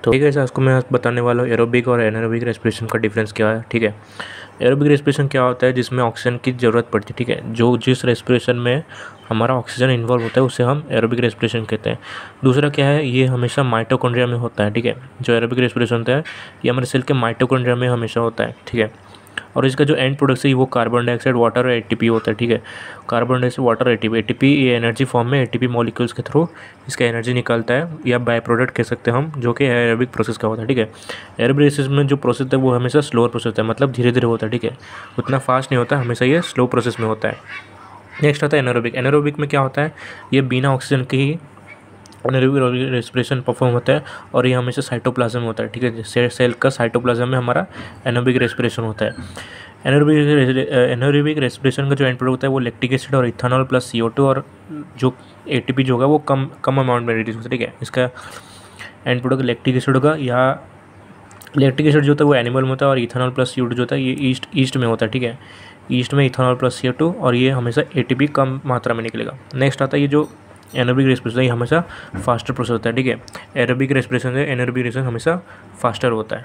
तो ठीक है सर, इसको मैं बताने वाला हूँ एरोबिक और एनारोबिक रेस्पिरेशन का डिफरेंस क्या है। ठीक है, एरोबिक रेस्पिरेशन क्या होता है, जिसमें ऑक्सीजन की ज़रूरत पड़ती है। ठीक है, जो जिस रेस्पिरेशन में हमारा ऑक्सीजन इन्वॉल्व होता है उसे हम एरोबिक रेस्पिरेशन कहते हैं। दूसरा क्या है, ये हमेशा माइटोकॉन्ड्रिया में होता है। ठीक है, जो एरोबिक रेस्पिरेशन होता है ये हमारे सेल के माइटोकॉन्ड्रिया में हमेशा होता है। ठीक है, और इसका जो एंड प्रोडक्ट है वो कार्बन डाइऑक्साइड, वाटर और एटीपी होता है। ठीक है, कार्बन डाइऑक्साइड, वाटर, एटीपी ये एनर्जी फॉर्म में एटीपी मॉलिक्यूल्स के थ्रू इसका एनर्जी निकलता है, या बाय प्रोडक्ट कह सकते हैं हम, जो कि एरोबिक प्रोसेस का होता है। ठीक है, एरोबिक प्रोसेस में जो प्रोसेस है वो हमेशा स्लोअर प्रोसेस होता है, मतलब धीरे धीरे होता है। ठीक है, उतना फास्ट नहीं होता, हमेशा ये स्लो प्रोसेस में होता है। नेक्स्ट आता है एनारोबिक। एनारोबिक में क्या होता है, ये बिना ऑक्सीजन के ही एनारोबिक रेस्पिरेशन परफॉर्म होता है, और ये हमेशा साइटोप्लाज्म में होता है। ठीक है, सेल का साइटोप्लाज्म में हमारा एनारोबिक रेस्पिरेशन होता है। एनारोबिक रेस्पिरेशन का जो एंड प्रोडक्ट होता है वो लैक्टिक एसिड और इथेनॉल प्लस CO2 और जो एटीपी जो होगा वो कम अमाउंट में रिड्यूस होता है। ठीक है, इसका एंड प्रोडक्ट लैक्टिक एसिड होगा, या लैक्टिक एसिड जो होता है वो एनिमल में होता है, और इथेनॉल प्लस CO2 जो होता है ये ईस्ट में होता है। ठीक है, ईस्ट में इथेनॉल प्लस CO2, और ये हमेशा एटीपी कम मात्रा में निकलेगा। नेक्स्ट आता है ये जो एनारोबिक रेस्पिरेशन, ये हमेशा फास्टर प्रोसेस होता है। ठीक है, एरोबिक रेस्पिरेशन से एनारोबिक रेस्पिरेशन हमेशा फास्टर होता है।